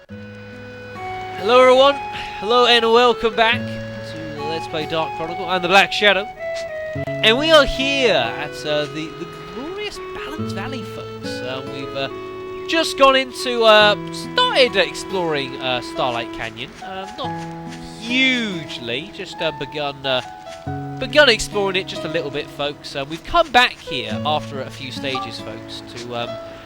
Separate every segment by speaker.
Speaker 1: Hello everyone, hello and welcome back to Let's Play Dark Chronicle. I'm the Black Shadow, and we are here at the glorious Balance Valley, folks. We've just gone into, started exploring Starlight Canyon. Not hugely, just begun exploring it just a little bit, folks. We've come back here after a few stages, folks,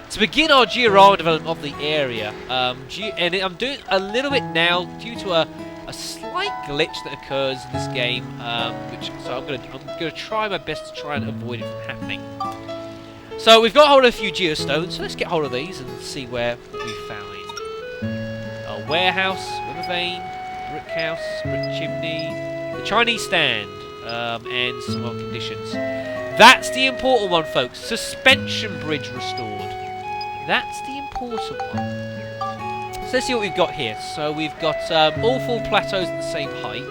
Speaker 1: to begin our diorama development of the area. And I'm doing a little bit now due to a slight glitch that occurs in this game, so I'm gonna try my best to try and avoid it from happening. So we've got hold of a few geostones, so let's get hold of these and see where we find a warehouse, river vein, brick house, brick chimney, the Chinese stand, and some more conditions. That's the important one, folks. Suspension bridge restored. That's the important one. So let's see what we've got here. So we've got all four plateaus at the same height.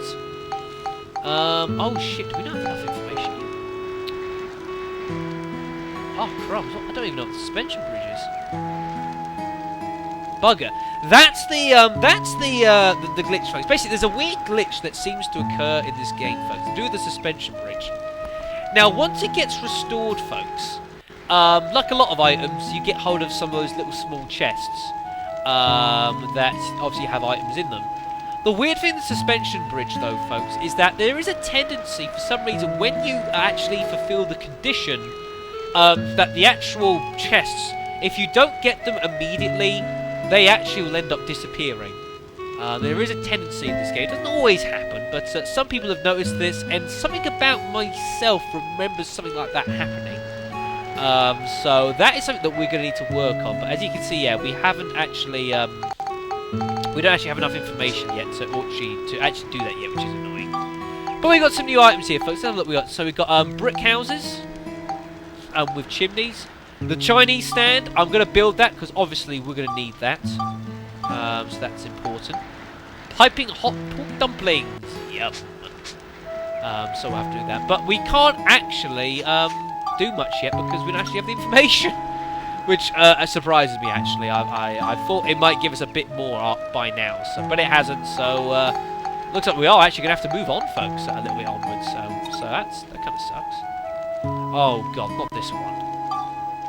Speaker 1: Oh shit, do we not have enough information here? Oh crumbs, I don't even know what the suspension bridge is. Bugger. That's the glitch, folks. Basically, there's a weird glitch that seems to occur in this game, folks, to do with the suspension bridge. Now, once it gets restored, folks, like a lot of items, you get hold of some of those little small chests that obviously have items in them. The weird thing with the suspension bridge, though, folks, is that there is a tendency, for some reason, when you actually fulfill the condition, that the actual chests, if you don't get them immediately, they actually will end up disappearing. There is a tendency in this game. It doesn't always happen, but some people have noticed this, and something about myself remembers something like that happening. So that is something that we're going to need to work on. But as you can see, yeah, we haven't actually, we don't actually have enough information yet to actually do that yet, which is annoying. But we got some new items here, folks. Let's have a look. So we got brick houses, with chimneys. The Chinese stand, I'm going to build that because obviously we're going to need that. So that's important. Piping hot pork dumplings. Yep. So we'll have to do that. But we can't actually do much yet because we don't actually have the information, which surprises me actually. I thought it might give us a bit more by now, but it hasn't. So looks like we are actually going to have to move on, folks, a little bit onwards. So that kind of sucks. Oh god, not this one.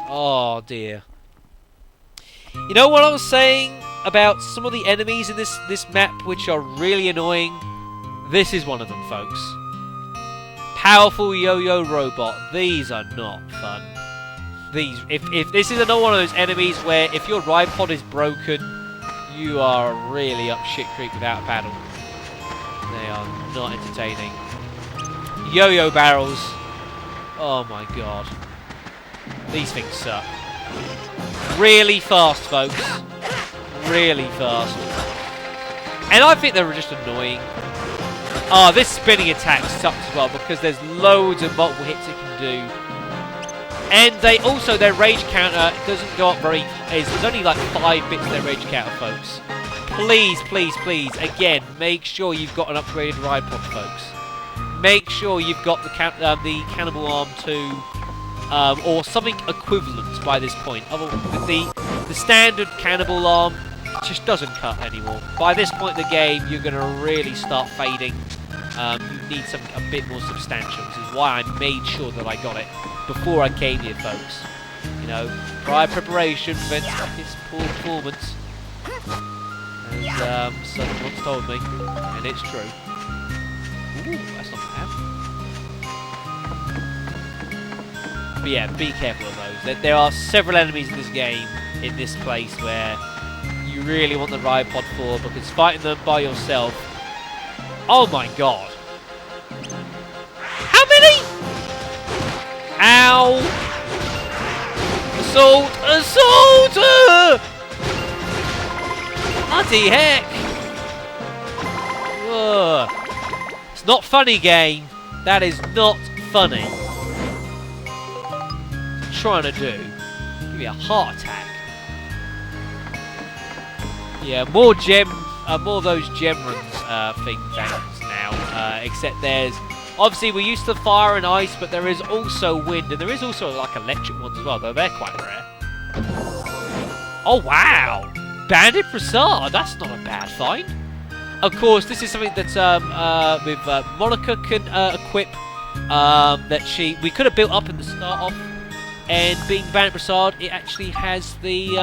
Speaker 1: Oh dear. You know what I was saying about some of the enemies in this map which are really annoying? This is one of them, folks. Powerful yo-yo robot. These are not fun. These, if this is another one of those enemies where if your ride pod is broken, you are really up shit creek without a paddle. They are not entertaining. Yo-yo barrels. Oh my god. These things suck. Really fast, folks. Really fast. And I think they're just annoying. Oh, this spinning attack sucks as well because there's loads of multiple hits it can do. And they also, their rage counter doesn't go up very... There's only like 5 bits of their rage counter, folks. Please, please, please, again, make sure you've got an upgraded ride pod, folks. Make sure you've got the cannibal arm too. Or something equivalent by this point. The standard cannibal arm just doesn't cut anymore. By this point in the game, you're going to really start fading. You need something a bit more substantial. This is why I made sure that I got it before I came here, folks. You know, prior preparation prevents this poor performance. As someone once told me, and it's true. Ooh, that's not bad. But yeah, be careful of those. There are several enemies in this game, in this place, where you really want the ride pod for, because fighting them by yourself... Oh my god. How many? Ow! Assault! Assault! Bloody heck! Ugh. It's not funny, game. That is not funny. Trying to do. Give me a heart attack. Yeah, more of those gem runs things now. Except there's obviously we're used to fire and ice, but there is also wind, and there is also like electric ones as well, though they're quite rare. Oh wow! Bandit Prasad, that's not a bad find. Of course, this is something that Monica can equip. We could have built up in the start off, and being Bandit Prasad, it actually has the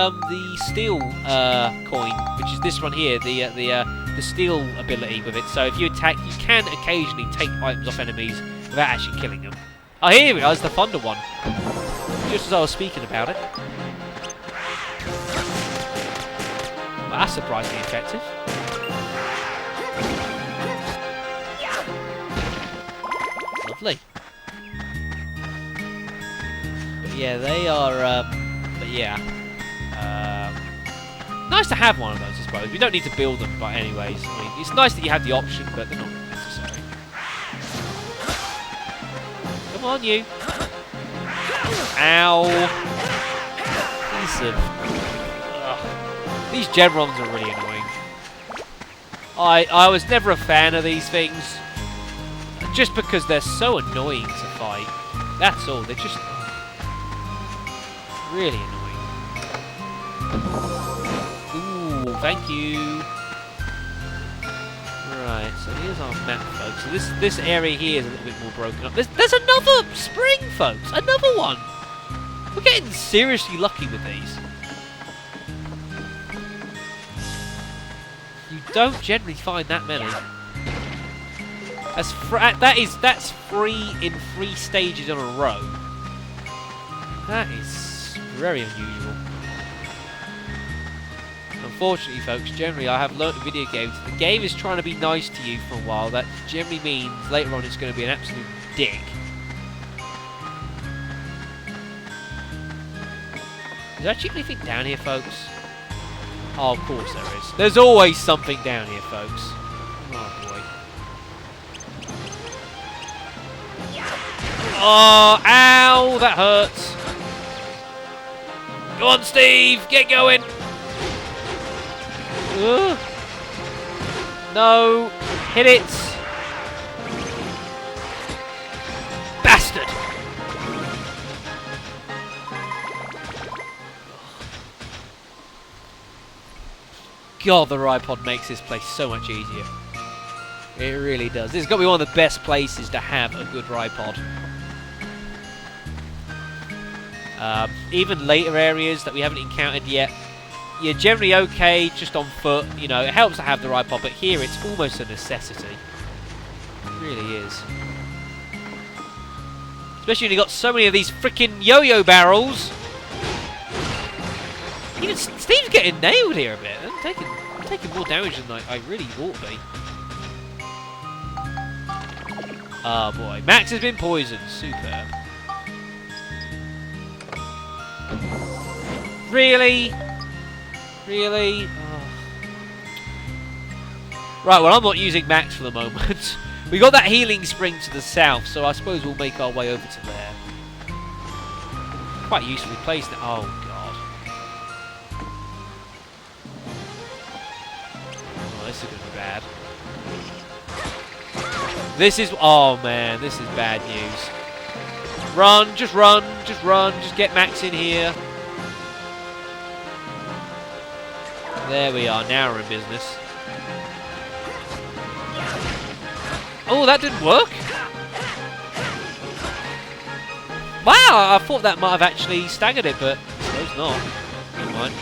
Speaker 1: steel coin, which is this one here, the steel ability with it. So if you attack, you can occasionally take items off enemies without actually killing them. Oh, here we are, it's the Thunder one. Just as I was speaking about it. Well, that's surprisingly effective. Lovely. But yeah, they are. But yeah. Nice to have one of those, I suppose. We don't need to build them, but anyways. I mean, it's nice that you have the option, but they're not necessary. Come on, you. Ow. Piece of... Ugh. These Gemrons are really annoying. I was never a fan of these things. Just because they're so annoying to fight. That's all. They're just... really annoying. Ooh, thank you. Right, so here's our map, folks. So this area here is a little bit more broken up. There's another spring, folks! Another one! We're getting seriously lucky with these. You don't generally find that many. That's 3 in 3 stages in a row. That is very unusual. Unfortunately, folks, generally I have learnt in video games, if the game is trying to be nice to you for a while, that generally means later on it's going to be an absolute dick. Is there actually anything down here, folks? Oh, of course there is. There's always something down here, folks. Oh, boy. Oh, ow! That hurts. Go on, Steve! Get going! No! Hit it! Bastard! God, the ride pod makes this place so much easier. It really does. This has got to be one of the best places to have a good ride pod. Even later areas that we haven't encountered yet, you're generally okay just on foot. You know, it helps to have the ride pod, but here it's almost a necessity. It really is. Especially when you've got so many of these freaking yo-yo barrels. Even Steve's getting nailed here a bit. I'm taking more damage than I really ought to be. Oh boy, Max has been poisoned. Superb. Really? Really? Oh. Right, well I'm not using Max for the moment. We got that healing spring to the south, so I suppose we'll make our way over to there. Quite usefully placed now. Oh god. Oh, this is gonna be bad. This is... oh man, this is bad news. Run, just run, just run, just get Max in here. There we are, now we're in business. Oh, that didn't work? Wow, I thought that might have actually staggered it, but I suppose not. Never mind.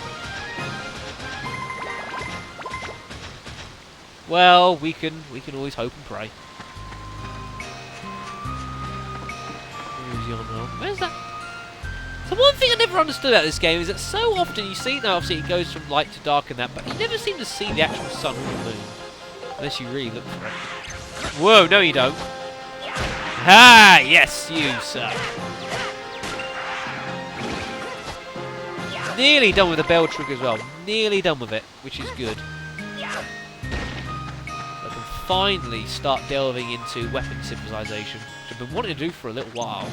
Speaker 1: Well, we can always hope and pray. Who's he on now? Where's that? So one thing I never understood about this game is that so often you see, now obviously it goes from light to dark and that, but you never seem to see the actual sun or the moon. Unless you really look for it. Whoa, no you don't. Ah, yes, you suck. Nearly done with the bell trick as well. Nearly done with it, which is good. I can finally start delving into weapon civilization, which I've been wanting to do for a little while.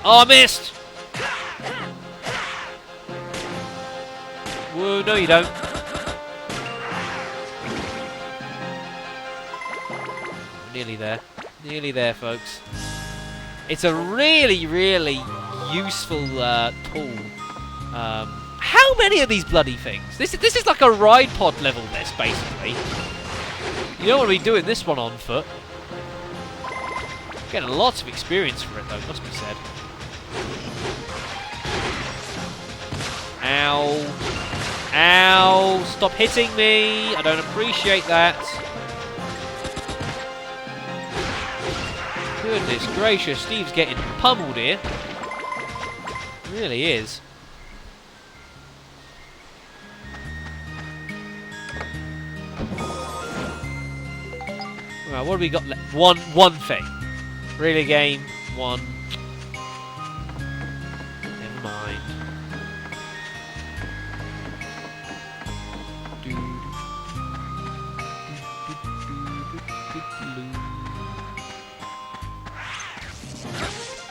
Speaker 1: Oh, I missed! Whoa, no you don't. Nearly there. Nearly there, folks. It's a really, really useful tool. How many of these bloody things. This is like a ride pod level, this, basically. You don't want to be doing this one on foot. Getting lots of experience for it, though, must be said. Ow. Ow. Stop hitting me. I don't appreciate that. Goodness gracious, Steve's getting pummeled here. Really is. Right, what have we got left? One thing. Really, game? One. Never mind.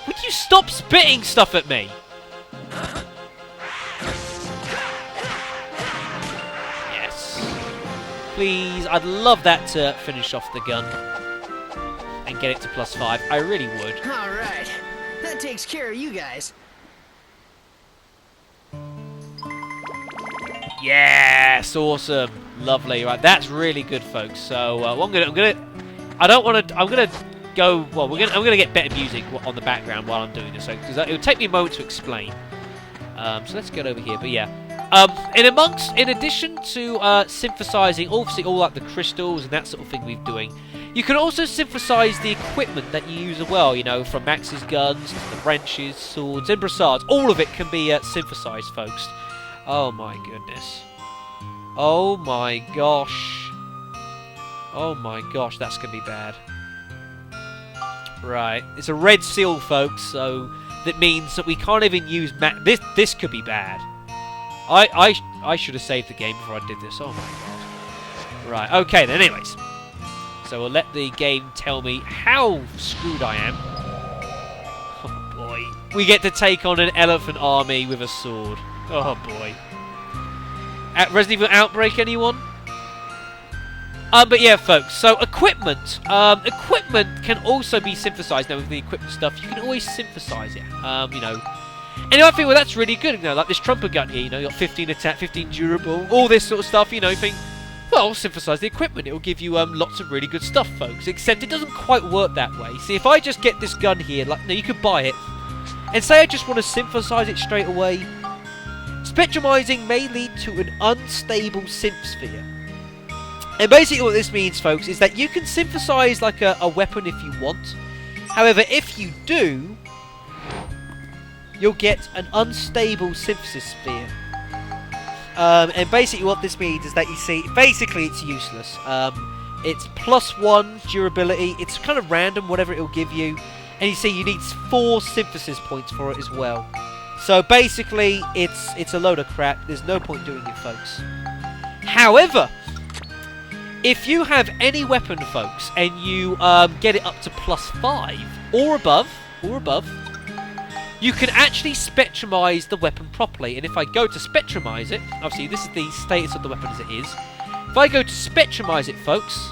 Speaker 1: Would you stop spitting stuff at me? Please, I'd love that to finish off the gun and get it to +5. I really would.
Speaker 2: Alright, that takes care of you guys.
Speaker 1: Yes, awesome, lovely. Right, that's really good, folks. So what I'm gonna get better music on the background while I'm doing this, because it will take me a moment to explain. So let's get over here. But yeah. In addition to synthesizing, obviously all like the crystals and that sort of thing we're doing, you can also synthesize the equipment that you use as well, you know, from Max's guns, to the wrenches, swords, and brassards. All of it can be synthesized, folks. Oh my goodness. Oh my gosh. Oh my gosh, that's going to be bad. Right, it's a red seal, folks, so that means that we can't even use this could be bad. I should have saved the game before I did this. Oh my god. Right, okay then, anyways. So we'll let the game tell me how screwed I am. Oh boy. We get to take on an elephant army with a sword. Oh boy. Resident Evil Outbreak, anyone? But yeah, folks, so equipment. Equipment can also be synthesized. Now, with the equipment stuff, you can always synthesize it. You know. And I think, well, that's really good, you know, like this trumpet gun here, you know, you got 15 attack, 15 durable, all this sort of stuff, you know, you think, well, synthesize the equipment, it will give you lots of really good stuff, folks, except it doesn't quite work that way. See, if I just get this gun here, like, no, you could buy it, and say I just want to synthesize it straight away, spectrumizing may lead to an unstable synth sphere. And basically what this means, folks, is that you can synthesize, like, a weapon if you want. However, if you do, you'll get an unstable synthesis sphere. And basically what this means is that you see, basically it's useless. It's +1 durability, it's kind of random, whatever it will give you. And you see you need 4 synthesis points for it as well. So basically it's a load of crap, there's no point doing it, folks. However, if you have any weapon, folks, and you get it up to +5 or above, you can actually spectrumize the weapon properly. And if I go to spectrumize it, obviously this is the status of the weapon as it is. If I go to spectrumize it, folks,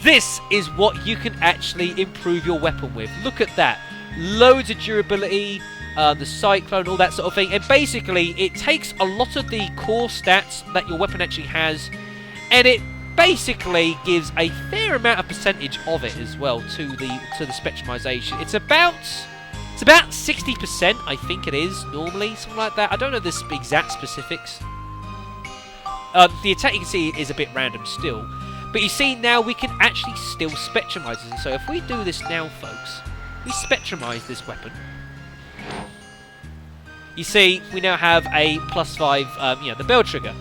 Speaker 1: this is what you can actually improve your weapon with. Look at that. Loads of durability, the cyclone, all that sort of thing. And basically, it takes a lot of the core stats that your weapon actually has, and it basically gives a fair amount of percentage of it as well to the spectrumization. It's about 60%, I think it is, normally, something like that. I don't know the exact specifics. The attack, you can see, is a bit random still. But you see, now we can actually still spectrumize it. So if we do this now, folks, we spectrumize this weapon. You see, we now have a +5, you know, the bell trigger.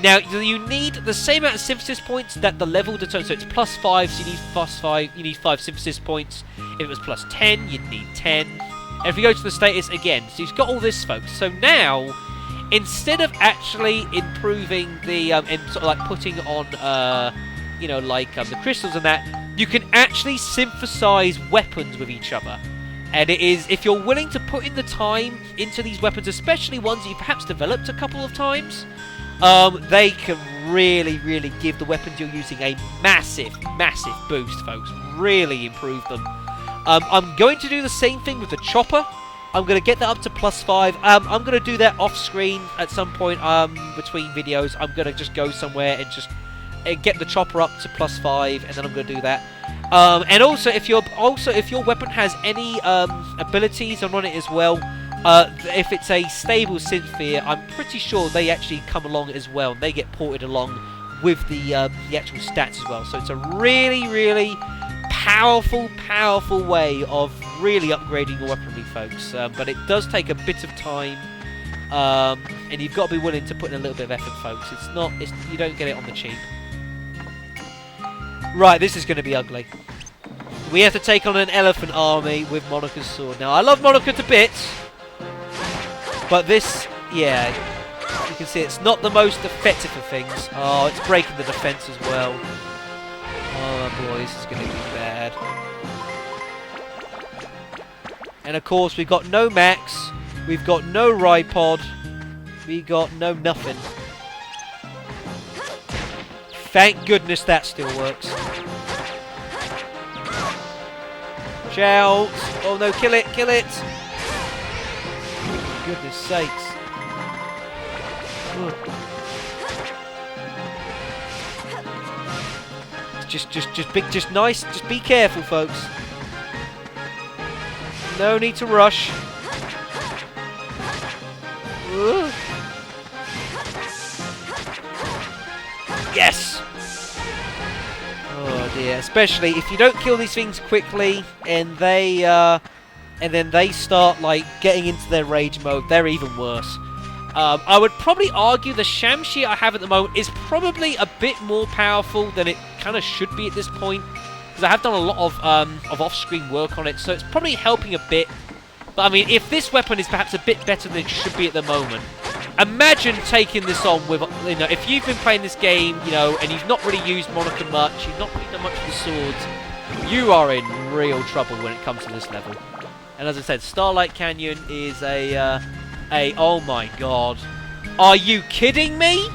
Speaker 1: Now, you need the same amount of synthesis points that the level determines. So it's +5, so you need +5, you need 5 synthesis points. If it was +10, you'd need 10. And if you go to the status again, so you've got all this, folks. So now, instead of actually improving the, and sort of like putting on, you know, like the crystals and that, you can actually synthesize weapons with each other. And it is, if you're willing to put in the time into these weapons, especially ones that you've perhaps developed a couple of times, they can really, really give the weapons you're using a massive, massive boost, folks. Really improve them. I'm going to do the same thing with the chopper. I'm going to get that up to +5. I'm going to do that off screen at some point between videos. I'm going to just go somewhere and just get the chopper up to +5, and then I'm going to do that. And also, if your weapon has any abilities on it as well, if it's a stable synthsphere, I'm pretty sure they actually come along as well. They get ported along with the actual stats as well. So it's a really, really powerful way of really upgrading your weaponry, folks. But it does take a bit of time, and you've got to be willing to put in a little bit of effort, folks. You don't get it on the cheap. Right, this is going to be ugly. We have to take on an elephant army with Monika's sword. Now, I love Monika to bits, but this, yeah, you can see it's not the most effective of things. Oh, it's breaking the defense as well. Oh boy, this is going to be bad. And of course, we've got no max, we've got no ride pod, we got no nothing. Thank goodness that still works. Shout! Oh no, kill it, kill it! Goodness sakes. Ugh. Just nice. Just be careful, folks. No need to rush. Ugh. Yes. Oh dear. Especially if you don't kill these things quickly, and then they start like getting into their rage mode. They're even worse. I would probably argue the Shamshi I have at the moment is probably a bit more powerful than it kind of should be at this point, because I have done a lot of off-screen work on it, so it's probably helping a bit. But I mean, if this weapon is perhaps a bit better than it should be at the moment, imagine taking this on with, you know, if you've been playing this game, you know, and you've not really used Monika much, you've not really done much of the swords, you are in real trouble when it comes to this level. And as I said, Starlight Canyon is oh my god. Are you kidding me?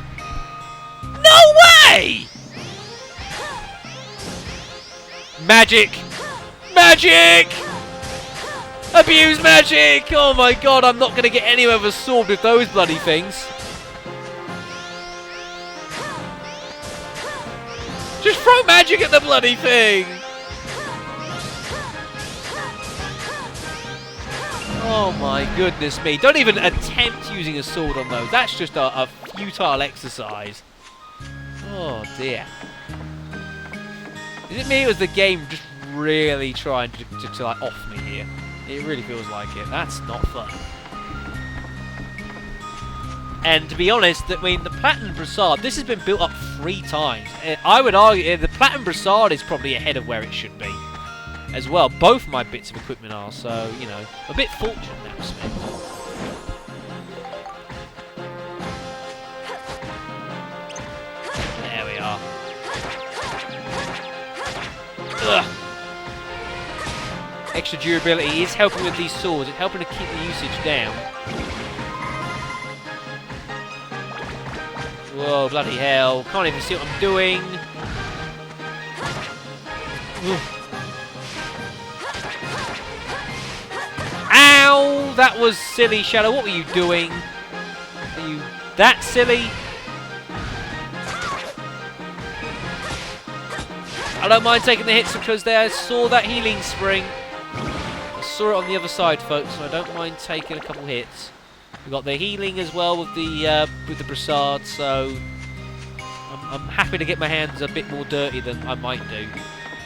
Speaker 1: No way! Magic! Magic! Abuse magic! Oh my god, I'm not going to get anywhere with a sword with those bloody things. Just throw magic at the bloody thing! Oh my goodness me. Don't even attempt using a sword on those. That's just a futile exercise. Oh dear. Is it me or is the game just really trying to like off me here? It really feels like it. That's not fun. And to be honest, I mean, the Platinum Brassard, this has been built up 3 times. I would argue the Platinum Brassard is probably ahead of where it should be as well. Both my bits of equipment are, so, you know, a bit fortunate in that respect. There we are. Ugh. Extra durability is helping with these swords. It's helping to keep the usage down. Whoa, bloody hell. Can't even see what I'm doing. Ugh. Ow! That was silly, Shadow. What were you doing? Are you that silly? I don't mind taking the hits because I saw that healing spring. I saw it on the other side, folks, and I don't mind taking a couple hits. We've got the healing as well with the brassard, so I'm happy to get my hands a bit more dirty than I might do.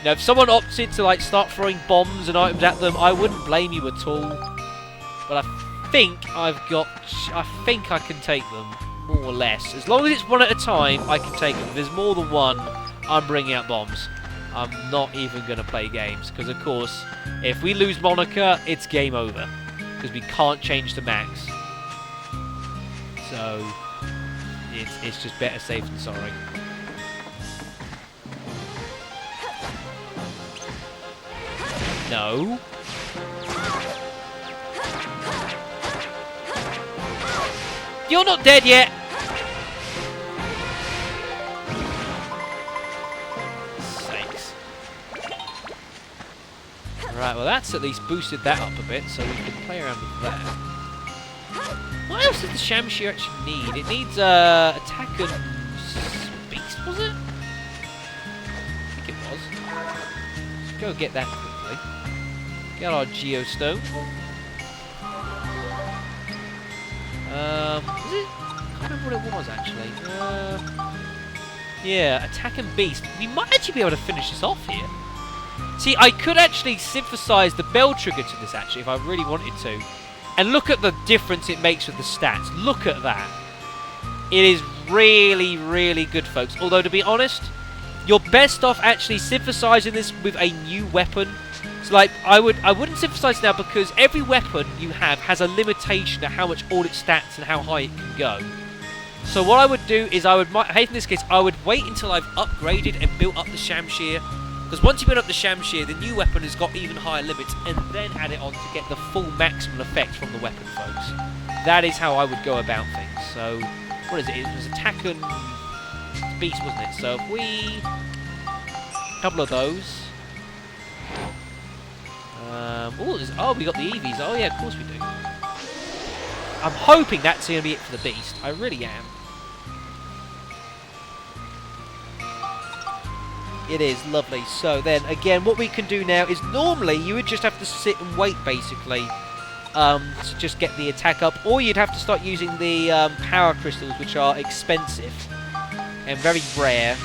Speaker 1: Now, if someone opted to like start throwing bombs and items at them, I wouldn't blame you at all. But I think I can take them more or less. As long as it's one at a time, I can take them. If there's more than one, I'm bringing out bombs. I'm not even going to play games because, of course, if we lose Monika, it's game over because we can't change the max. So it's just better safe than sorry. No. You're not dead yet. Sakes. Right, well, that's at least boosted that up a bit, so we can play around with that. What else does the Shamshir actually need? It needs attack and beast, was it? I think it was. Let's go get that quickly. Get our Geostone. Was it? I can't remember what it was actually. Yeah, attack and beast. We might actually be able to finish this off here. See, I could actually synthesize the bell trigger to this actually if I really wanted to. And look at the difference it makes with the stats. Look at that. It is really, really good, folks. Although, to be honest, you're best off actually synthesizing this with a new weapon. So, like, I wouldn't synthesize now because every weapon you have has a limitation of how much all its stats and how high it can go. So what I would do is in this case, I would wait until I've upgraded and built up the Shamshir. Because once you build up the Shamshir, the new weapon has got even higher limits, and then add it on to get the full maximum effect from the weapon, folks. That is how I would go about things. So, what is it? It was attack and beast, wasn't it? So if we... a couple of those. Oh, we got the EVs. Oh yeah, of course we do. I'm hoping that's going to be it for the beast. I really am. It is lovely. So then, again, what we can do now is normally you would just have to sit and wait, basically, to just get the attack up, or you'd have to start using the power crystals, which are expensive and very rare.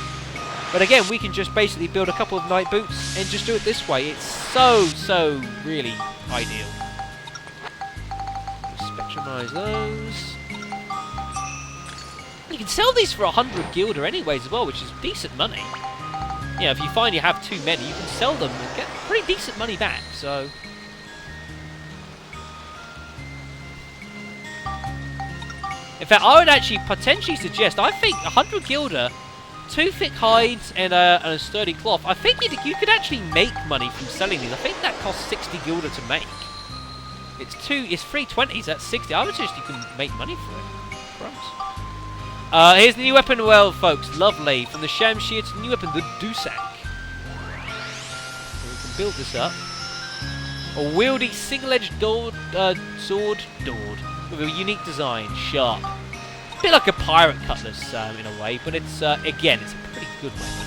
Speaker 1: But again, we can just basically build a couple of night boots and just do it this way. It's so really ideal. Spectrumize those. You can sell these for 100 guilder anyways as well, which is decent money. You know, if you find you have too many, you can sell them and get pretty decent money back, so... In fact, I would actually potentially suggest, I think 100 guilder, 2 thick hides and a sturdy cloth, I think you could actually make money from selling these. I think that costs 60 guilder to make. It's 320s, that's 60. I would suggest you can make money for it. Crumbs. Here's the new weapon, well, folks, lovely. From the Shamshir to the new weapon, the Dusak. So we can build this up. A wieldy, single-edged sword, with a unique design, sharp. A bit like a pirate cutlass in a way, but it's again, it's a pretty good weapon.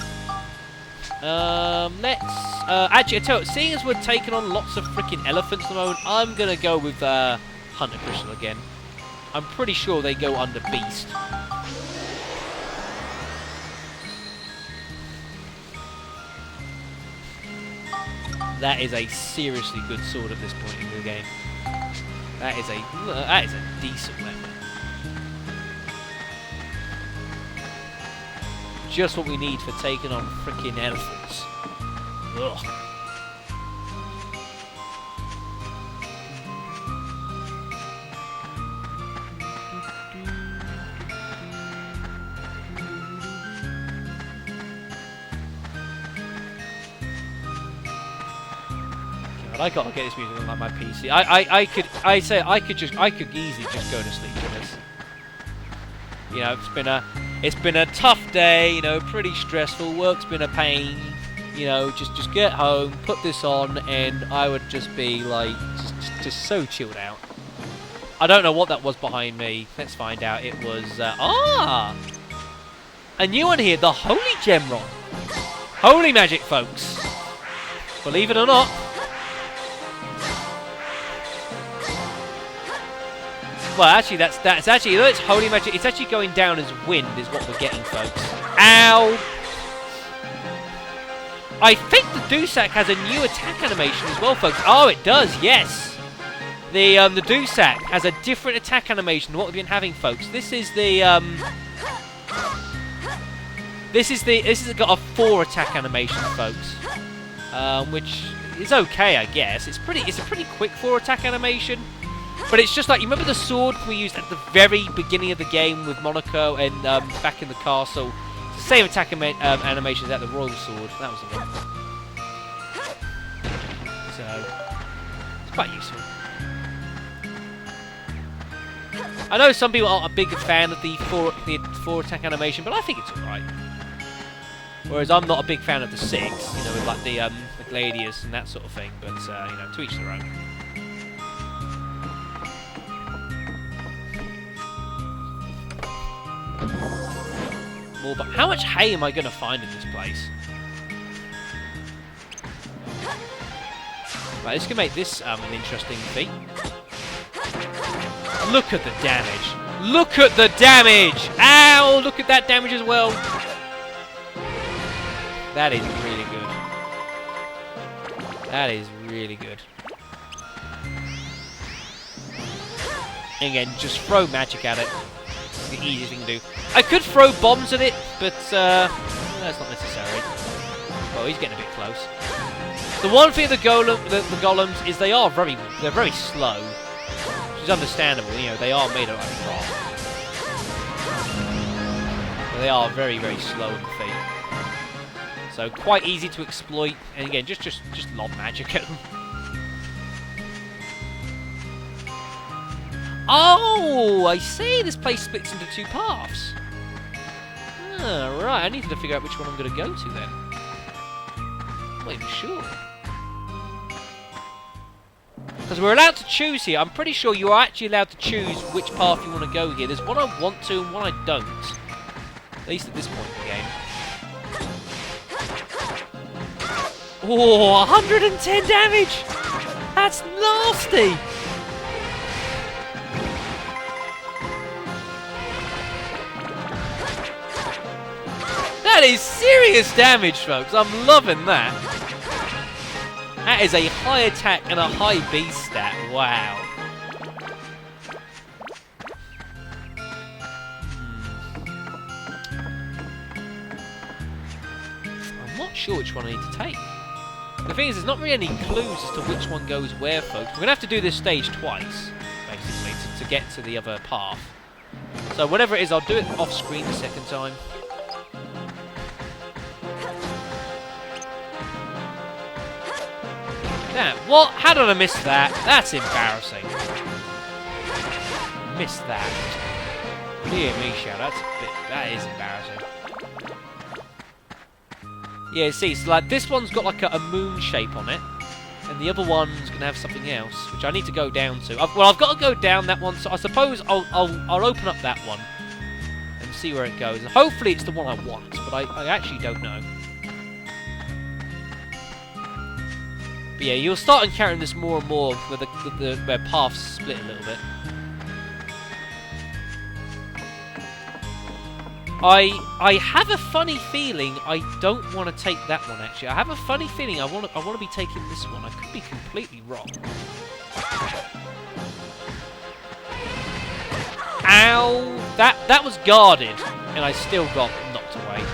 Speaker 1: Actually, I tell you what, seeing as we're taking on lots of freaking elephants at the moment, I'm gonna go with Hunter Crystal again. I'm pretty sure they go under Beast. That is a seriously good sword at this point in the game. That is a decent weapon. Just what we need for taking on freaking elephants. Ugh. I gotta get this music on like my PC. I could easily just go to sleep for this. You know, it's been a tough day. You know, pretty stressful. Work's been a pain. You know, just get home, put this on, and I would just be like, just so chilled out. I don't know what that was behind me. Let's find out. It was a new one here, the Holy Gem Rod. Holy magic, folks. Believe it or not. Well, actually, that's actually, although it's holy magic, it's actually going down as wind is what we're getting, folks. Ow! I think the Dusak has a new attack animation as well, folks. Oh, it does, yes! The Dusak has a different attack animation than what we've been having, folks. This is got a 4 attack animation, folks. Which is okay, I guess. It's a pretty quick 4 attack animation. But it's just like, you remember the sword we used at the very beginning of the game with Monaco and back in the castle? It's the same attack animation as that, the Royal Sword. That was the one. So, it's quite useful. I know some people aren't a big fan of the 4 attack animation, but I think it's alright. Whereas I'm not a big fan of the 6, you know, with like the Gladius and that sort of thing. But you know, to each their own. More, but how much hay am I going to find in this place? Right, this can make this an interesting feat. Look at the damage. Look at the damage! Ow! Look at that damage as well. That is really good. That is really good. Again, just throw magic at it. It's the easiest thing to do. I could throw bombs at it, but that's not necessary. Oh, he's getting a bit close. The one thing with the golems is they're very slow, which is understandable. You know, they are made of like rock. They are very, very slow in the feet. So quite easy to exploit, and again, just lob magic at them. Oh, I see. This place splits into 2 paths. Ah, right. I need to figure out which one I'm going to go to then. I'm not even sure. Because we're allowed to choose here. I'm pretty sure you are actually allowed to choose which path you want to go here. There's one I want to and one I don't. At least at this point in the game. Oh, 110 damage! That's nasty! That is serious damage, folks. I'm loving that. That is a high attack and a high beast stat. Wow. I'm not sure which one I need to take. The thing is, there's not really any clues as to which one goes where, folks. We're going to have to do this stage twice, basically, to get to the other path. So whatever it is, I'll do it off screen the second time. Damn, what? How did I miss that? That's embarrassing. Missed that. Dear me, Shao, that is embarrassing. Yeah, see, so like this one's got like a moon shape on it, and the other one's gonna have something else, which I need to go down to. I've got to go down that one, so I suppose I'll open up that one and see where it goes. And hopefully it's the one I want, but I actually don't know. But yeah, you'll start encountering this more and more where paths split a little bit. I have a funny feeling I don't want to take that one, actually. I have a funny feeling I want to be taking this one. I could be completely wrong. Ow! That was guarded, and I still got knocked away.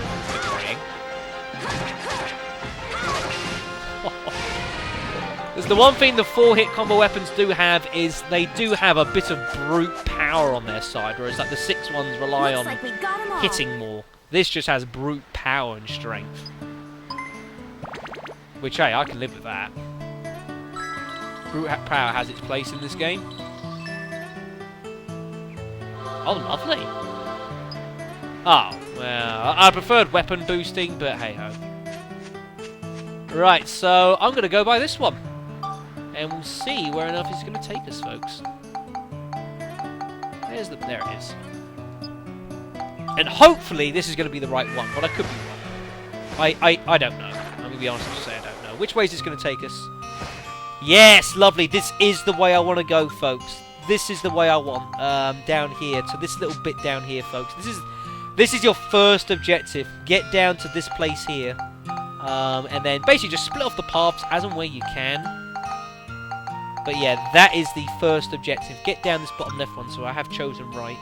Speaker 1: There's the one thing the 4-hit combo weapons do have is they do have a bit of brute power on their side, whereas like the 6 ones rely on hitting more. This just has brute power and strength. Which, hey, I can live with that. Brute power has its place in this game. Oh, lovely. Oh, well, I preferred weapon boosting, but hey-ho. Right, so I'm going to go by this one. And we'll see where enough is going to take us, folks. There it is. And hopefully this is going to be the right one, but I could be wrong. I don't know. I'm going to be honest and say I don't know. Which way is this going to take us? Yes, lovely. This is the way I want to go, folks. This is the way I want. Down here, to this little bit down here, folks. This is your first objective. Get down to this place here. And then basically just split off the paths as and where you can. But yeah, that is the first objective. Get down this bottom left one, so I have chosen right,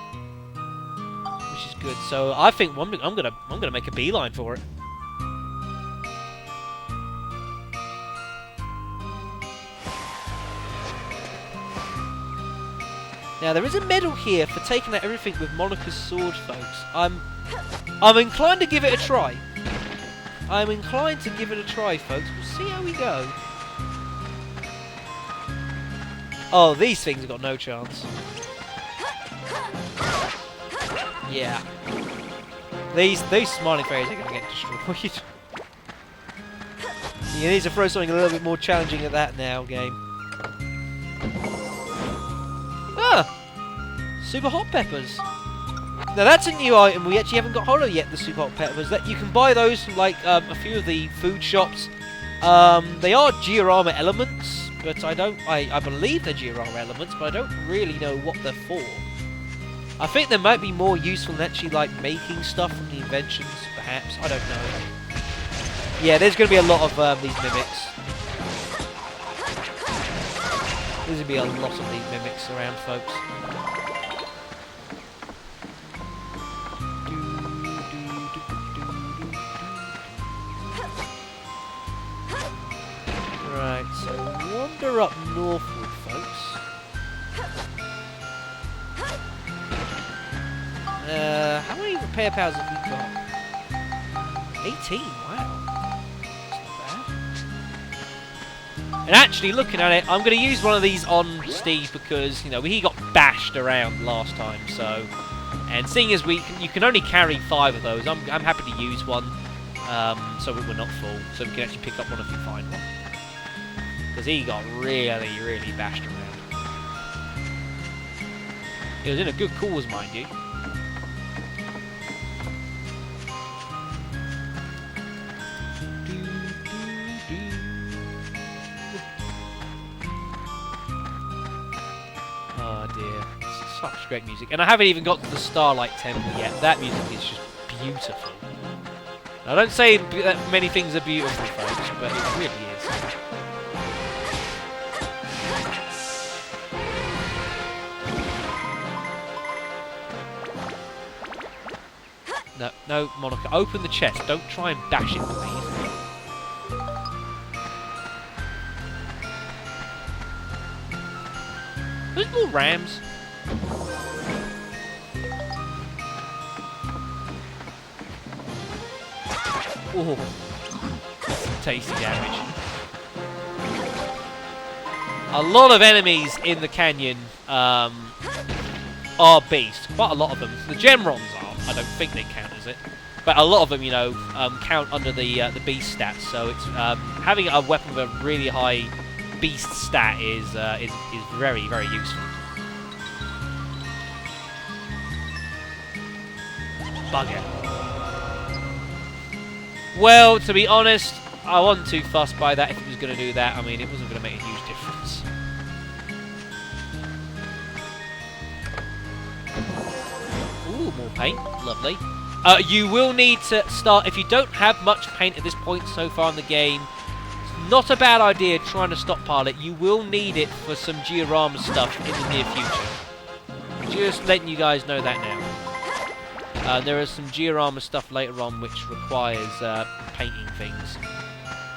Speaker 1: which is good. So I think I'm gonna make a beeline for it. Now there is a medal here for taking out everything with Monica's sword, folks. I'm inclined to give it a try. I'm inclined to give it a try, folks. We'll see how we go. Oh, these things have got no chance. Yeah. These smiling fairies are going to get destroyed. You need to throw something a little bit more challenging at that now, game. Ah! Super hot peppers. Now that's a new item. We actually haven't got hold of yet, the super hot peppers. That you can buy those from like a few of the food shops. They are diorama elements, but I believe they're diorama elements, but I don't really know what they're for. I think they might be more useful than actually like making stuff from the inventions, perhaps. I don't know. Yeah, there's going to be a lot of these mimics. There's going to be a lot of these mimics around, folks. Right, so wander up northward, folks. How many repair powers have we got? 18, wow. And actually, looking at it, I'm going to use one of these on Steve because, you know, he got bashed around last time, so... And seeing as you can only carry 5 of those, I'm happy to use one, so we're not full, so we can actually pick up one if we find one. Because he got really, really bashed around. He was in a good cause, mind you. Oh dear, such great music. And I haven't even got to the Starlight Temple yet. That music is just beautiful. I don't say that many things are beautiful, folks, but it really is. No, no, Monica, open the chest. Don't try and bash it, please. There's more rams. Oh, some tasty damage. A lot of enemies in the canyon are beasts. Quite a lot of them. The Gemrons are. I don't think they count as it, but a lot of them, you know, count under the beast stats. So it's having a weapon with a really high beast stat is very, very useful. Bugger. Well, to be honest, I wasn't too fussed by that if it was going to do that. I mean, it wasn't going to make a huge difference. Ooh, more paint. Lovely. You will need to start, if you don't have much paint at this point so far in the game, it's not a bad idea trying to stockpile it. You will need it for some diorama stuff in the near future. Just letting you guys know that now. There is some diorama stuff later on which requires painting things.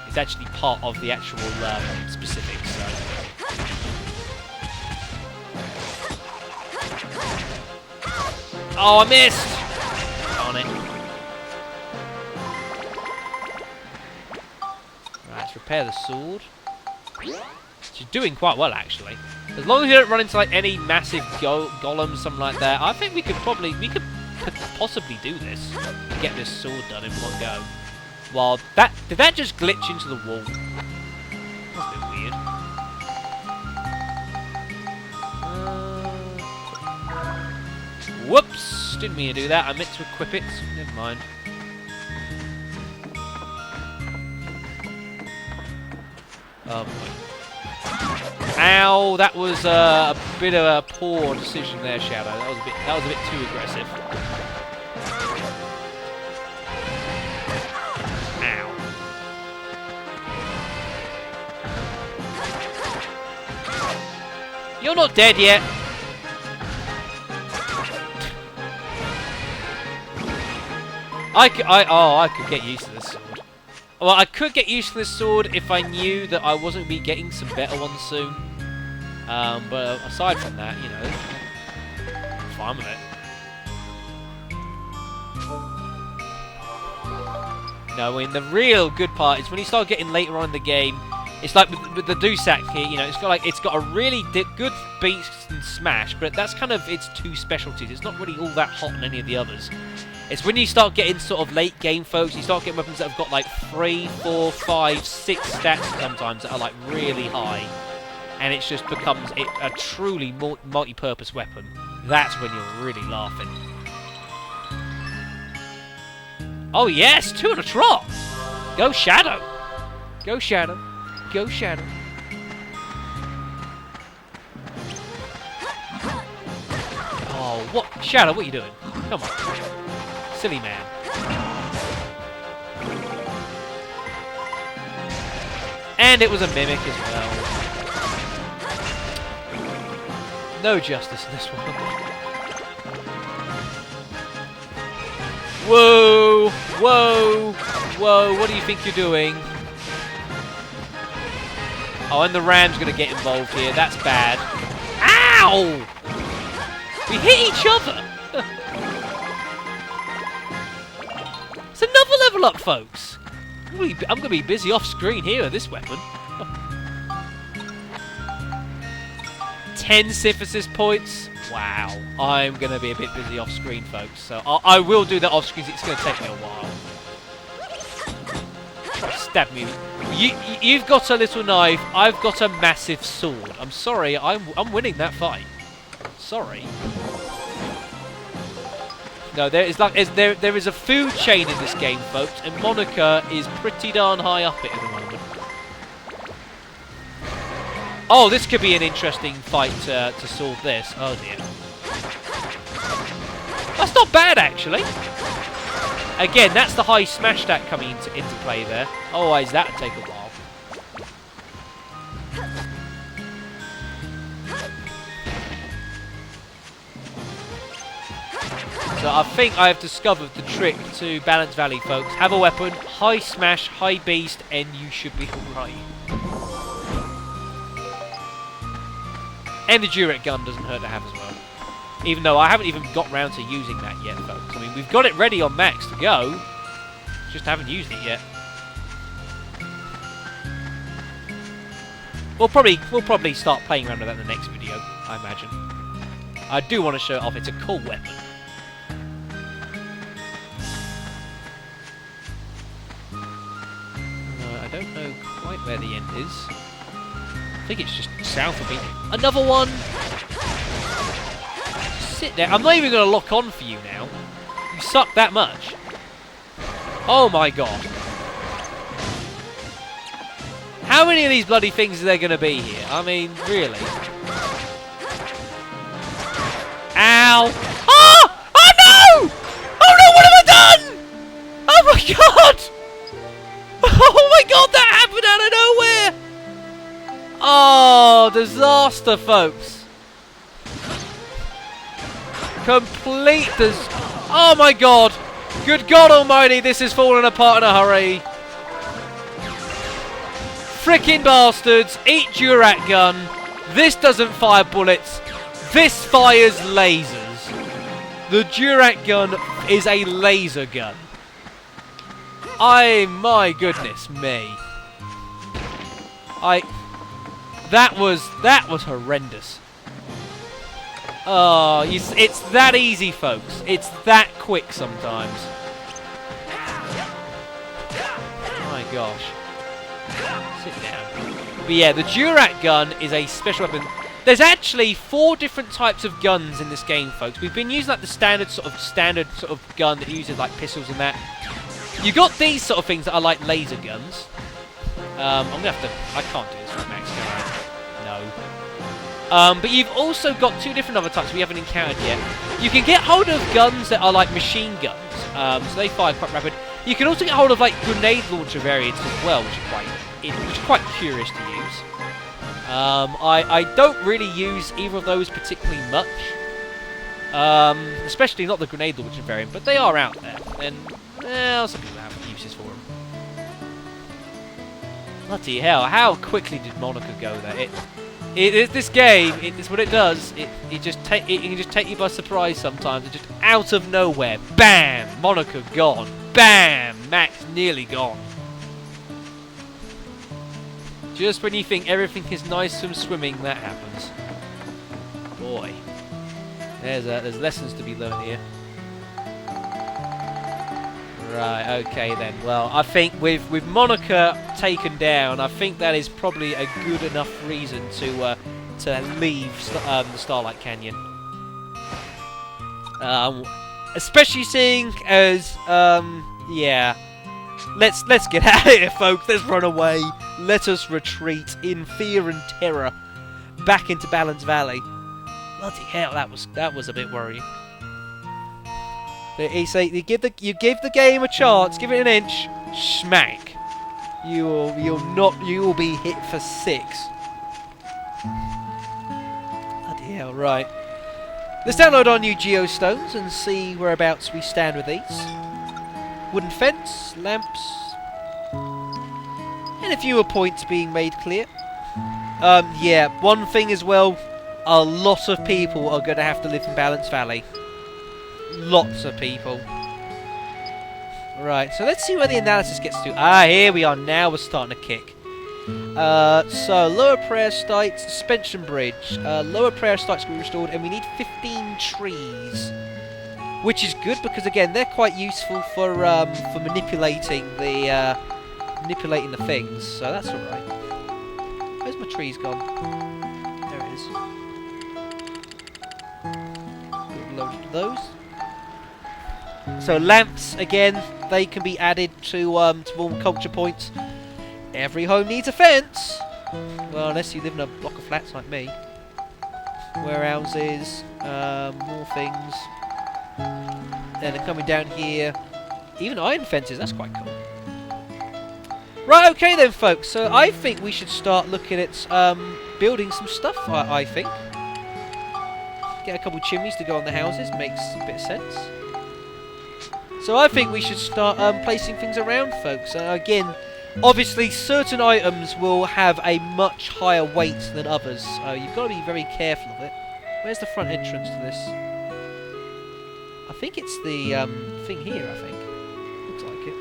Speaker 1: It's actually part of the actual specifics. So. Oh, I missed! Darn it. Right, let's repair the sword. She's doing quite well, actually. As long as you don't run into like any massive golems, something like that, I think we could possibly do this. Get this sword done in one go. Well, did that just glitch into the wall? That's a bit weird. Whoops! Didn't mean to do that. I meant to equip it. Never mind. Oh boy. Ow! That was a bit of a poor decision there, Shadow. That was a bit too aggressive. Ow! You're not dead yet. I could get used to this sword. Well, I could get used to this sword if I knew that I wasn't going to be getting some better ones soon. But aside from that, you know, I'm fine with it. No, I mean, the real good part is when you start getting later on in the game, it's like with the Dusak here, you know, it's got a really good beast and smash, but that's kind of its two specialties. It's not really all that hot on any of the others. It's when you start getting sort of late game, folks, you start getting weapons that have got like 3, 4, 5, 6 stats sometimes that are like really high. And it just becomes a truly multi-purpose weapon. That's when you're really laughing. Oh yes, 2 on a trot! Go Shadow! Go Shadow! Go Shadow! Oh, what? Shadow, what are you doing? Come on. Silly man. And it was a mimic as well. No justice in this one. Whoa! Whoa! Whoa! What do you think you're doing? Oh, and the ram's going to get involved here. That's bad. Ow! We hit each other! It's another level up, folks! I'm going to be busy off screen here with this weapon. 10 synthesis points. Wow. I'm going to be a bit busy off screen, folks. So I will do that off screen. It's going to take me a while. Try to stab me. You've got a little knife. I've got a massive sword. I'm sorry. I'm winning that fight. Sorry. No, there is a food chain in this game, folks, and Monica is pretty darn high up it at the moment. Oh, this could be an interesting fight to solve this. Oh dear. That's not bad, actually. Again, that's the high smash stat coming into play there. Otherwise, that would take a while. So I think I have discovered the trick to Balance Valley, folks. Have a weapon, high smash, high beast, and you should be alright. And the Durek gun doesn't hurt to have as well. Even though I haven't even got round to using that yet, folks. I mean, we've got it ready on max to go. Just haven't used it yet. We'll probably start playing around with that in the next video, I imagine. I do want to show it off. It's a cool weapon. I don't know quite where the end is. I think it's just south of me. Another one! Sit there. I'm not even going to lock on for you now. You suck that much. Oh my god. How many of these bloody things are there going to be here? I mean, really. Ow! Oh! Oh no! Oh no, what have I done? Oh my god! Oh my god, that happened out of nowhere! Oh, disaster, folks. Complete oh my god. Good god almighty, this is falling apart in a hurry. Frickin' bastards, eat Durat gun. This doesn't fire bullets. This fires lasers. The Durat gun is a laser gun. My goodness me. That was horrendous. Oh, it's that easy, folks. It's that quick sometimes. My gosh. Sit down. But yeah, the Durat gun is a special weapon. There's actually 4 different types of guns in this game, folks. We've been using like the standard sort of gun that uses like pistols and that. You got these sort of things that are like laser guns. I'm gonna have to. I can't do this with max, can I? No. But you've also got 2 different other types we haven't encountered yet. You can get hold of guns that are like machine guns, so they fire quite rapid. You can also get hold of like grenade launcher variants as well, which is quite curious to use. I don't really use either of those particularly much, especially not the grenade launcher variant, but they are out there, and some people have uses for them. Bloody hell! How quickly did Monica go there? This game, it's what it does. It can just take you by surprise sometimes. It's just out of nowhere. Bam! Monica gone. Bam! Max nearly gone. Just when you think everything is nice from swimming, that happens. Boy. There's lessons to be learned here. Right, okay then. Well, I think with Monica taken down, I think that is probably a good enough reason to leave the Starlight Canyon. Especially seeing as yeah. Let's get out of here, folks. Let's run away. Let us retreat in fear and terror back into Balance Valley. Bloody hell, that was a bit worrying. You give the game a chance, give it an inch, smack. You will be hit for 6. Bloody hell, right. Let's download our new geostones and see whereabouts we stand with these. Wooden fence, lamps, and a few points being made clear. Yeah, one thing as well, a lot of people are going to have to live in Balance Valley. Lots of people. Right, so let's see where the analysis gets to. Ah, here we are. Now we're starting to kick. So, lower prayer site, suspension bridge. Lower prayer site's going to be restored, and we need 15 trees. Which is good, because again, they're quite useful for manipulating the things. So that's alright. Where's my trees gone? There it is. Good load of those. So lamps, again, they can be added to warm culture points. Every home needs a fence. Well, unless you live in a block of flats like me. Warehouses, more things. Then they're coming down here. Even iron fences, that's quite cool. Right, okay then, folks. So I think we should start looking at building some stuff, I think. Get a couple chimneys to go on the houses, makes a bit of sense. So I think we should start placing things around, folks. Again, obviously certain items will have a much higher weight than others. You've got to be very careful of it. Where's the front entrance to this? I think it's the thing here, I think. Looks like it.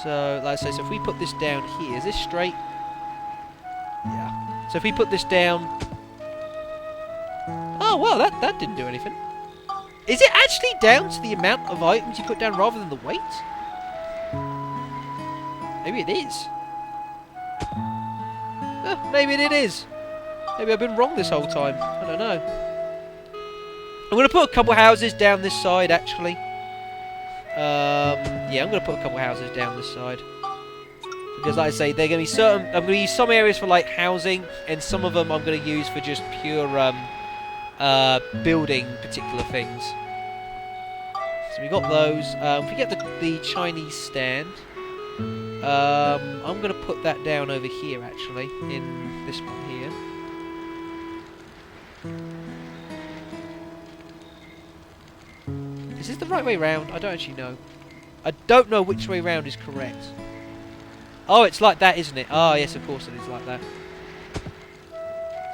Speaker 1: So, like I say, so if we put this down here, is this straight? Yeah. So if we put this down... Oh, well, that didn't do anything. Is it actually down to the amount of items you put down rather than the weight? Maybe it is. Maybe it is. Maybe I've been wrong this whole time. I don't know. I'm going to put a couple houses down this side, actually. Yeah, I'm going to put a couple houses down this side. Because, like I say, they're going to be certain... I'm going to use some areas for, like, housing, and some of them I'm going to use for just pure, building particular things. So we got those. If we get the Chinese stand... I'm going to put that down over here, actually, in this one here. Is this the right way round? I don't actually know. I don't know which way round is correct. Oh, it's like that, isn't it? Oh, yes, of course it is like that.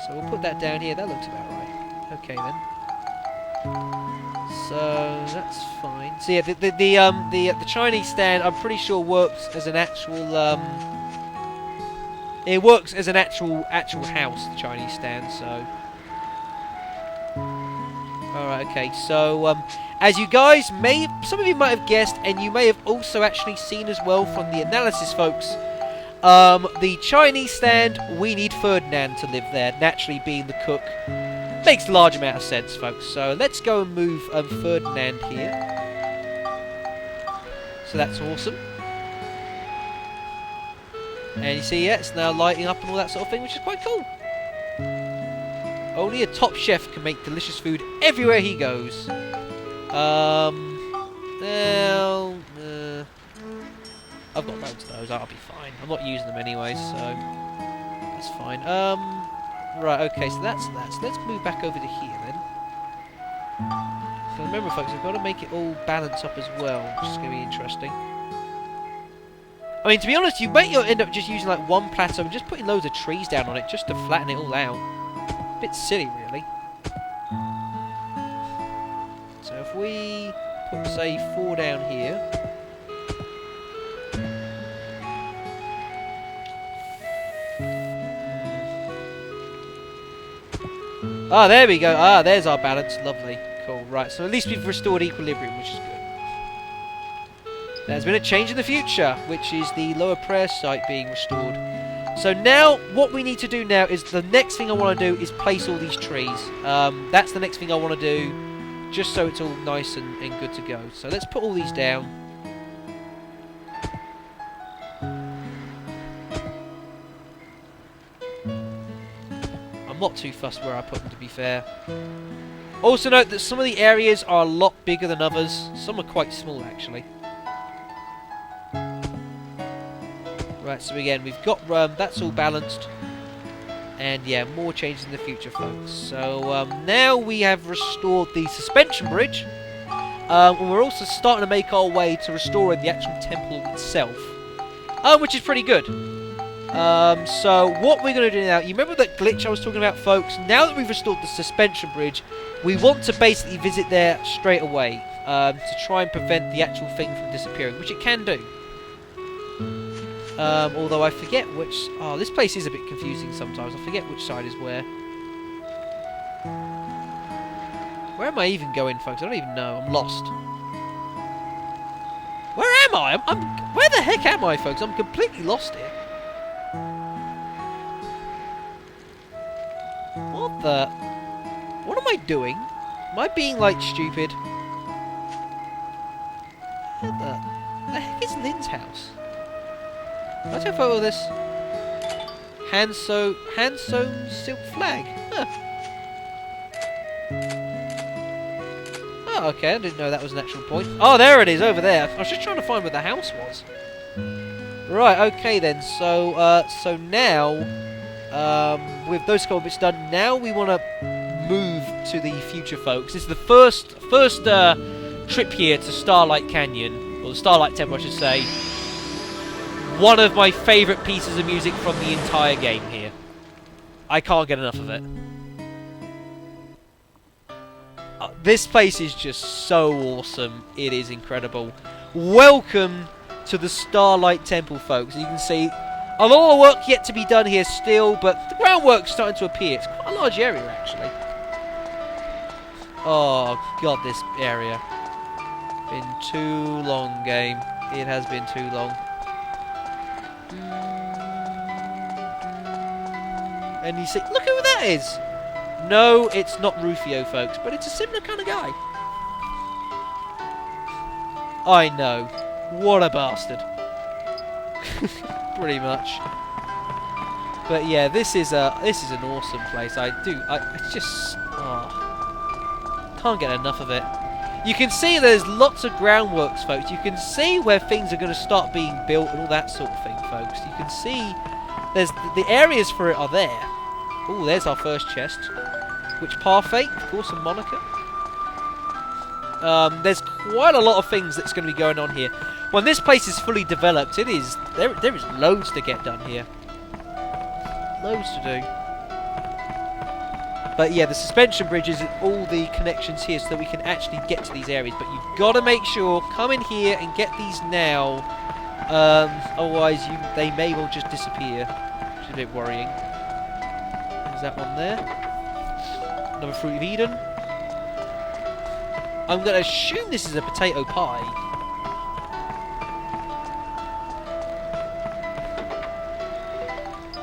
Speaker 1: So we'll put that down here. That looks about right. Okay, then. So that's fine. So yeah, the Chinese stand, I'm pretty sure works as an actual it works as an actual house, the Chinese stand. So all right, okay. So as you guys some of you might have guessed, and you may have also actually seen as well from the analysis, folks. The Chinese stand, we need Ferdinand to live there, naturally being the cook. Makes a large amount of sense, folks. So let's go and move Ferdinand here. So that's awesome. And you see, yeah, it's now lighting up and all that sort of thing, which is quite cool. Only a top chef can make delicious food everywhere he goes. Well, I've got loads of those. I'll be fine. I'm not using them anyway, so that's fine. Right, okay, so that's that. So let's move back over to here then. So remember, folks, we've got to make it all balance up as well, which is going to be interesting. I mean, to be honest, you might end up just using like one plateau and just putting loads of trees down on it just to flatten it all out. A bit silly, really. So if we put, say, 4 down here. Ah, there we go. Ah, there's our balance. Lovely. Cool. Right, so at least we've restored equilibrium, which is good. There's been a change in the future, which is the lower prayer site being restored. So now, what we need to do now is, the next thing I want to do is place all these trees. That's the next thing I want to do, just so it's all nice and good to go. So let's put all these down. I'm not too fussed where I put them, to be fair. Also note that some of the areas are a lot bigger than others. Some are quite small, actually. Right, so again, we've got that's all balanced. And yeah, more changes in the future, folks. So now we have restored the suspension bridge. And we're also starting to make our way to restoring the actual temple itself. Which is pretty good. So what we're going to do now, you remember that glitch I was talking about, folks? Now that we've restored the suspension bridge, we want to basically visit there straight away. To try and prevent the actual thing from disappearing, which it can do. Although I forget which... Oh, this place is a bit confusing sometimes. I forget which side is where. Where am I even going, folks? I don't even know. I'm lost. Where am I? Where the heck am I, folks? I'm completely lost here. What the... What am I doing? Am I being, like, stupid? What the heck is Lynn's house? I'll take a photo of this. Hand-sewn silk flag. Huh. Oh, okay, I didn't know that was an actual point. Oh, there it is, over there. I was just trying to find where the house was. Right, okay then. So now, with those couple bits done, now we want to move to the future, folks. This is the first trip here to Starlight Canyon, or the Starlight Temple, I should say. One of my favourite pieces of music from the entire game here. I can't get enough of it. This place is just so awesome. It is incredible. Welcome to the Starlight Temple, folks. You can see a lot of work yet to be done here still, but the groundwork's starting to appear. It's quite a large area, actually. Oh, God, this area. Been too long, game. It has been too long. And you see, look who that is! No, it's not Rufio, folks, but it's a similar kind of guy. I know. What a bastard. Pretty much. But yeah, this is an awesome place. It's just, can't get enough of it. You can see there's lots of groundworks, folks. You can see where things are going to start being built and all that sort of thing, folks. You can see there's the areas for it are there. Oh, there's our first chest. Which Parfait? Of course, a Monica. There's quite a lot of things that's going to be going on here. When this place is fully developed, there is loads to get done here. Loads to do. But yeah, the suspension bridge is all the connections here so that we can actually get to these areas. But you've got to make sure, come in here and get these now. Otherwise, they may well just disappear. Which is a bit worrying. There's that one there. Another Fruit of Eden. I'm going to assume this is a potato pie.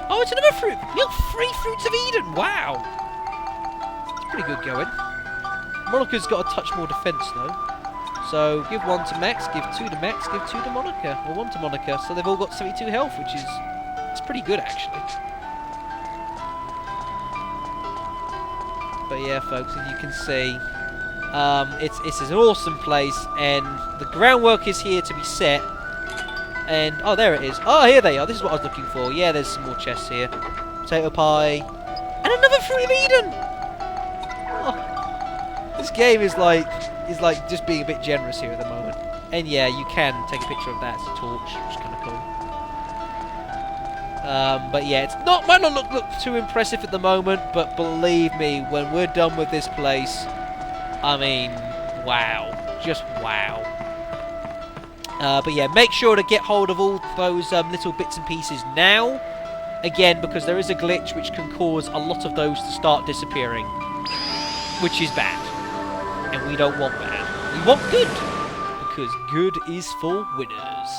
Speaker 1: Oh, it's another fruit. You got 3 Fruits of Eden. Wow. Pretty good going. Monica's got a touch more defense though. So give 1 to Max, give 2 to Max, give 2 to Monica. Or 1 to Monica. So they've all got 72 health, which is it's pretty good actually. But yeah, folks, as you can see, it's an awesome place, and the groundwork is here to be set. And oh, there it is. Oh, here they are. This is what I was looking for. Yeah, there's some more chests here. Potato pie, and another Fruit of Eden. This game is like just being a bit generous here at the moment. And yeah, you can take a picture of that as a torch, which is kind of cool. But yeah, might not look too impressive at the moment, but believe me, when we're done with this place, I mean, wow, just wow. But yeah, make sure to get hold of all those little bits and pieces now. Again, because there is a glitch which can cause a lot of those to start disappearing. which is bad. And we don't want bad. We want good, because good is for winners.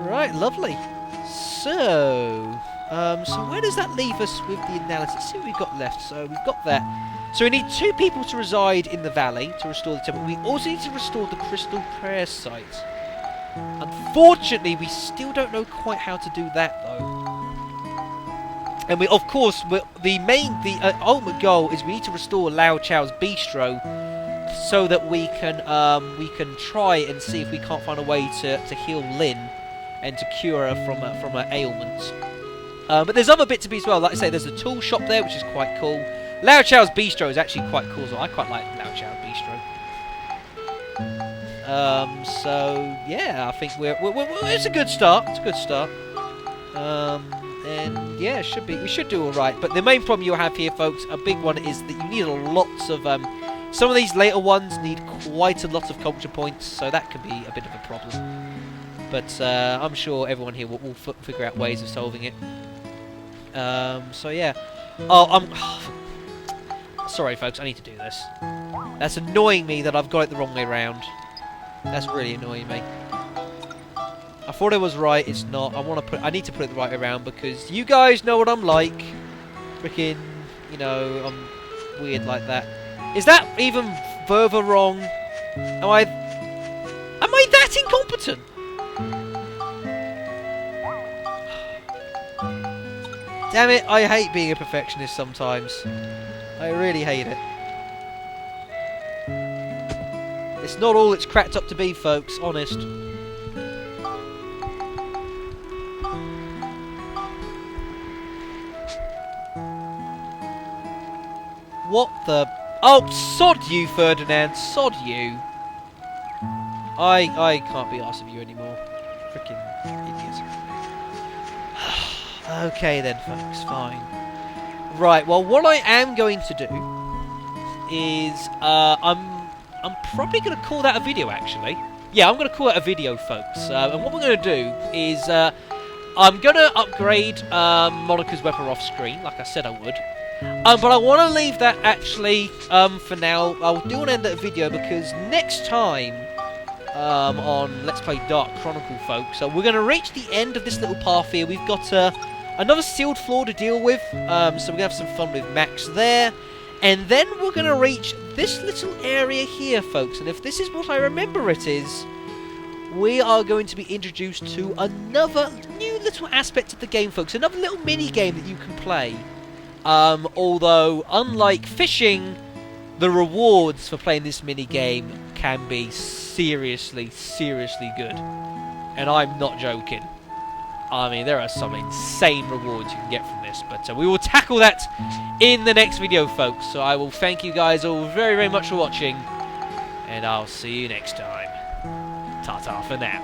Speaker 1: Right, lovely. So where does that leave us with the analysis? Let's see what we've got left. So we've got that. So we need 2 people to reside in the valley to restore the temple. We also need to restore the crystal prayer site. Unfortunately, we still don't know quite how to do that, though. And we, of course, the ultimate goal is we need to restore Lao Chao's Bistro, so that we can try and see if we can't find a way to heal Lin and to cure her from her ailments. But there's other bits to be as well. Like I say, there's a tool shop there, which is quite cool. Lao Chao's Bistro is actually quite cool as well. I quite like Lao Chao Bistro. So yeah, I think it's a good start. It's a good start. And yeah, we should do all right. But the main problem you have here, folks, a big one, is that you need lots of some of these later ones need quite a lot of culture points, so that can be a bit of a problem. But I'm sure everyone here will figure out ways of solving it. So yeah. Sorry, folks, I need to do this. That's annoying me that I've got it the wrong way round. That's really annoying me. I thought it was right, it's not. I need to put it the right way around, because you guys know what I'm like. Freaking, you know, I'm weird like that. Is that even further wrong? Am I that incompetent? Damn it, I hate being a perfectionist sometimes. I really hate it. It's not all it's cracked up to be, folks, honest. What the... Oh, sod you, Ferdinand, sod you. I can't be arsed with you anymore. Frickin' idiot. Okay then, folks, fine. Right, well, what I am going to do is, I'm probably going to call that a video, actually. Yeah, I'm going to call it a video, folks. And what we're going to do is, I'm going to upgrade Monica's weapon off screen, like I said I would. But I want to leave that, actually, for now. I do want to end that video, because next time, on Let's Play Dark Chronicle, folks, we're going to reach the end of this little path here. We've got another sealed floor to deal with, so we're going to have some fun with Max there. And then we're going to reach this little area here, folks. And if this is what I remember it is, we are going to be introduced to another new little aspect of the game, folks. Another little mini-game that you can play. Although, unlike fishing, the rewards for playing this mini-game can be seriously, seriously good. And I'm not joking. I mean, there are some insane rewards you can get from this, but we will tackle that in the next video, folks. So I will thank you guys all very, very much for watching, and I'll see you next time. Ta-ta for now.